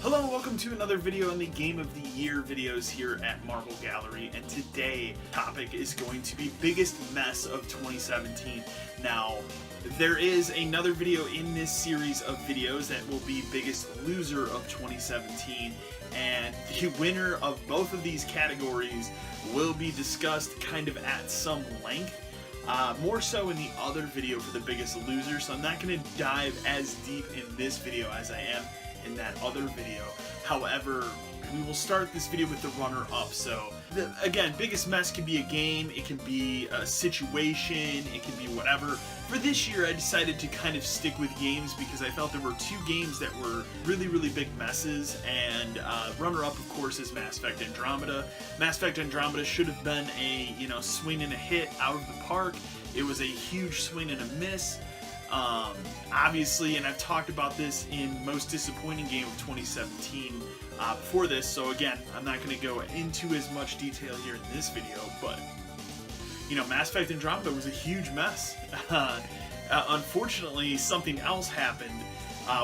Hello and welcome to another video in the Game of the Year videos here at Marble Gallery, and today topic is going to be biggest mess of 2017. Now, there is another video in this series of videos that will be biggest loser of 2017, and the winner of both of these categories will be discussed kind of at some length. More so in the other video for the biggest loser, so I'm not going to dive as deep in this video as I am in that other video. However, we will start this video with the runner-up. So, again, biggest mess can be a game, it can be a situation, it can be whatever. For this year, I decided to kind of stick with games because I felt there were two games that were really big messes, and runner-up, of course, is Mass Effect Andromeda. Mass Effect Andromeda should have been a, swing and a hit out of the park. It was a huge swing and a miss. Obviously, and I've talked about this in most disappointing game of 2017 before this, so again, I'm not going to go into as much detail here in this video, but, Mass Effect Andromeda was a huge mess. Unfortunately, something else happened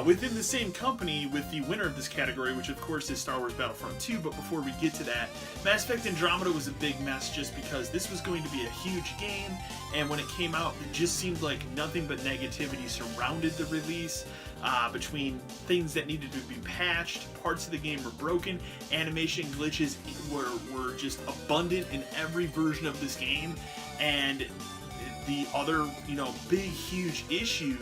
within the same company with the winner of this category, which of course is Star Wars Battlefront 2, but before we get to that, Mass Effect Andromeda was a big mess just because this was going to be a huge game, and when it came out, it just seemed like nothing but negativity surrounded the release, between things that needed to be patched, parts of the game were broken, animation glitches were just abundant in every version of this game, and the other, big, huge issue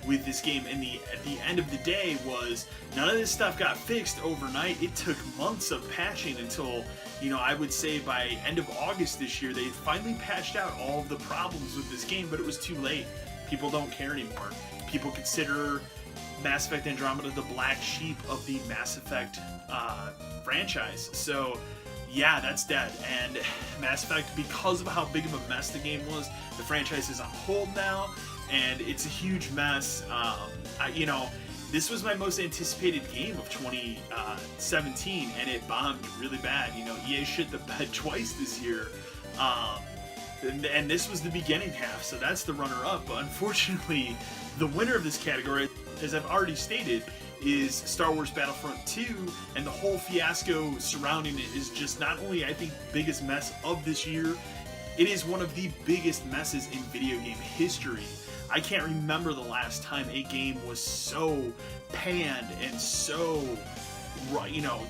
with this game at the end of the day was none of this stuff got fixed overnight. It took months of patching until, I would say by end of August this year, they finally patched out all of the problems with this game, but it was too late. People don't care anymore. People consider Mass Effect Andromeda the black sheep of the Mass Effect franchise. So yeah, that's dead. And Mass Effect, because of how big of a mess the game was, the franchise is on hold now, and it's a huge mess. This was my most anticipated game of 2017, and it bombed really bad. EA shit the bed twice this year, and this was the beginning half, so that's the runner-up. But unfortunately, the winner of this category, as I've already stated, is Star Wars Battlefront 2, and the whole fiasco surrounding it is just not only, I think, the biggest mess of this year, it is one of the biggest messes in video game history. I can't remember the last time a game was so panned and so,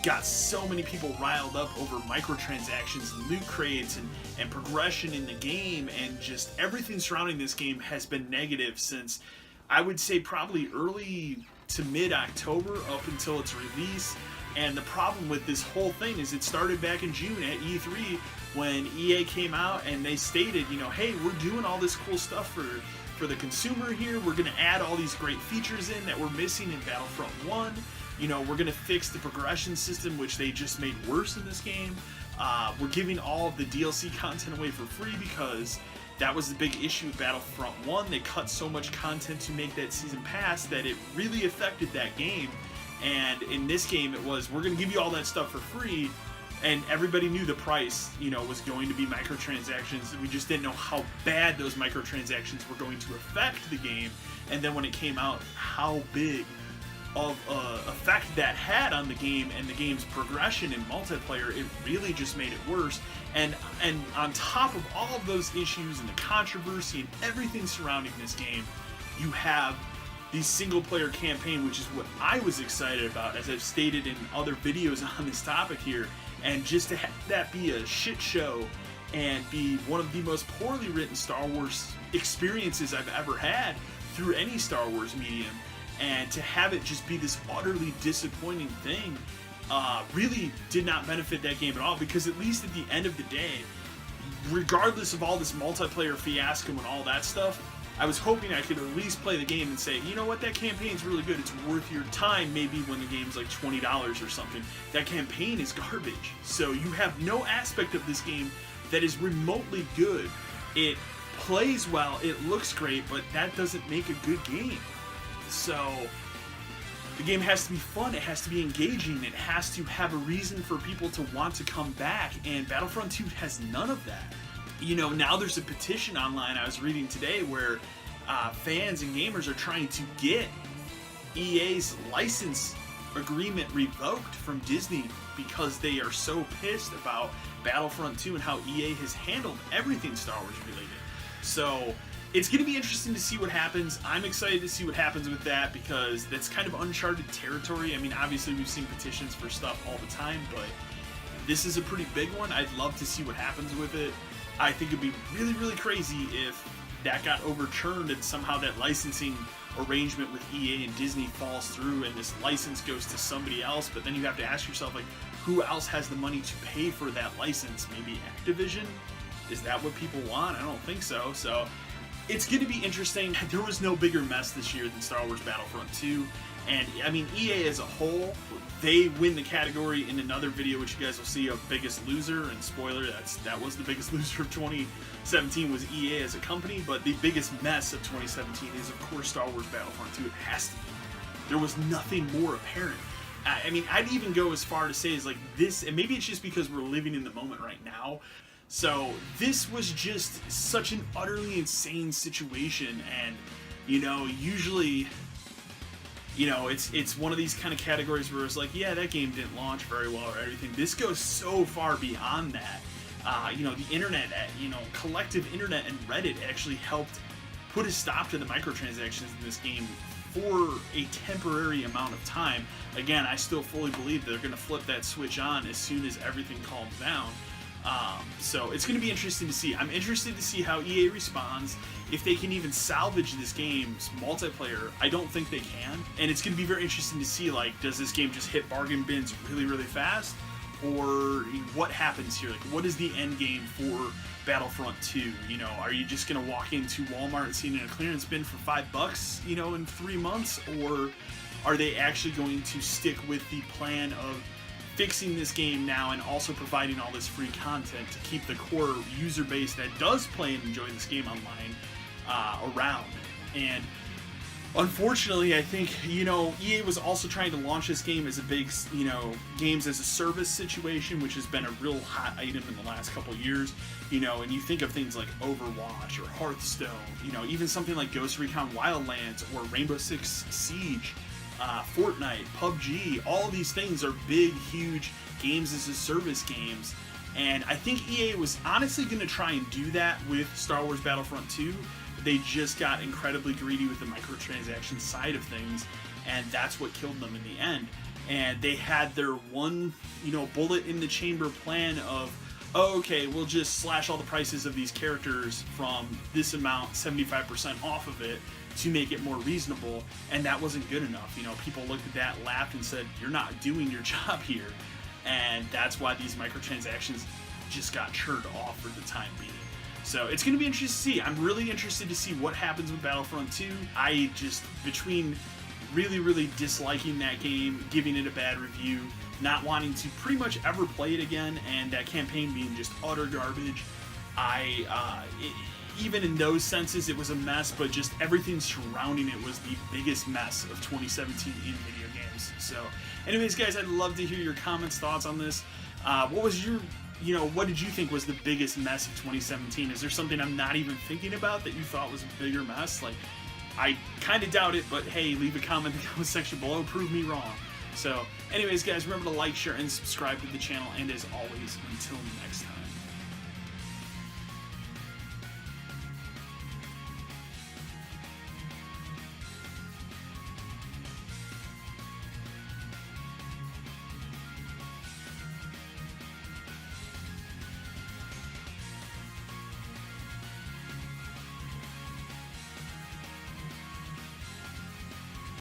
got so many people riled up over microtransactions and loot crates and progression in the game, and just everything surrounding this game has been negative since, I would say, probably early to mid-October up until its release. And the problem with this whole thing is it started back in June at E3 when EA came out and they stated, hey, we're doing all this cool stuff for the consumer here. We're going to add all these great features in that we're missing in Battlefront 1. We're going to fix the progression system, which they just made worse in this game. We're giving all of the DLC content away for free because that was the big issue with Battlefront 1. They cut so much content to make that season pass that it really affected that game. And in this game, it was, we're going to give you all that stuff for free, and everybody knew the price, was going to be microtransactions. We just didn't know how bad those microtransactions were going to affect the game. And then when it came out, how big of effect that had on the game and the game's progression in multiplayer, it really just made it worse. And on top of all of those issues and the controversy and everything surrounding this game, you have the single-player campaign, which is what I was excited about, as I've stated in other videos on this topic here. And just to have that be a shit show and be one of the most poorly written Star Wars experiences I've ever had through any Star Wars medium, and to have it just be this utterly disappointing thing, really did not benefit that game at all, because at least at the end of the day, regardless of all this multiplayer fiasco and all that stuff, I was hoping I could at least play the game and say, you know what, that campaign's really good, it's worth your time, maybe when the game's like $20 or something. That campaign is garbage. So you have no aspect of this game that is remotely good. It plays well, it looks great, but that doesn't make a good game. So the game has to be fun, it has to be engaging, it has to have a reason for people to want to come back, and Battlefront 2 has none of that. Now there's a petition online I was reading today where fans and gamers are trying to get EA's license agreement revoked from Disney because they are so pissed about Battlefront 2 and how EA has handled everything Star Wars related. So it's going to be interesting to see what happens. I'm excited to see what happens with that because that's kind of uncharted territory. I mean, obviously we've seen petitions for stuff all the time, but this is a pretty big one. I'd love to see what happens with it. I think it'd be really, really crazy if that got overturned and somehow that licensing arrangement with EA and Disney falls through and this license goes to somebody else, but then you have to ask yourself, like, who else has the money to pay for that license? Maybe Activision? Is that what people want? I don't think so. So it's going to be interesting. There was no bigger mess this year than Star Wars Battlefront 2. And, I mean, EA as a whole, they win the category in another video, which you guys will see, of biggest loser. And spoiler, that was the biggest loser of 2017 was EA as a company. But the biggest mess of 2017 is, of course, Star Wars Battlefront 2. It has to be. There was nothing more apparent. I mean, I'd even go as far to say is like this, and maybe it's just because we're living in the moment right now. So this was just such an utterly insane situation, and you know, usually, you know, it's one of these kind of categories where it's like, yeah, that game didn't launch very well or everything. This goes so far beyond that. You know, the internet, you know, collective internet and Reddit actually helped put a stop to the microtransactions in this game for a temporary amount of time. Again, I still fully believe they're going to flip that switch on as soon as everything calms down. So it's going to be interesting to see. I'm interested to see how EA responds, if they can even salvage this game's multiplayer. I don't think they can. And it's going to be very interesting to see, like, does this game just hit bargain bins really, really fast? Or what happens here? Like, what is the end game for Battlefront 2? You know, are you just going to walk into Walmart and see it in a clearance bin for $5, you know, in 3 months? Or are they actually going to stick with the plan of fixing this game now and also providing all this free content to keep the core user base that does play and enjoy this game online around? And unfortunately, I think, you know, EA was also trying to launch this game as a big, you know, games as a service situation, which has been a real hot item in the last couple of years. You know, and you think of things like Overwatch or Hearthstone, you know, even something like Ghost Recon Wildlands or Rainbow Six Siege, Fortnite, PUBG, all these things are big, huge games as a service games. And I think EA was honestly going to try and do that with Star Wars Battlefront 2. They just got incredibly greedy with the microtransaction side of things, and that's what killed them in the end. And they had their one, you know, bullet in the chamber plan of, oh, okay, we'll just slash all the prices of these characters from this amount, 75% off of it, to make it more reasonable, and that wasn't good enough. You know, people looked at that, laughed, and said, you're not doing your job here. And that's why these microtransactions just got turned off for the time being. So it's going to be interesting to see. I'm really interested to see what happens with Battlefront 2. I just, between really, really disliking that game, giving it a bad review, not wanting to pretty much ever play it again, and that campaign being just utter garbage, even in those senses, it was a mess, but just everything surrounding it was the biggest mess of 2017 in video games. So, anyways, guys, I'd love to hear your comments, thoughts on this. What was your, you know, what did you think was the biggest mess of 2017? Is there something I'm not even thinking about that you thought was a bigger mess? Like, I kind of doubt it, but hey, leave a comment in the comment section below, prove me wrong. So, anyways, guys, remember to like, share, and subscribe to the channel, and as always, until next time.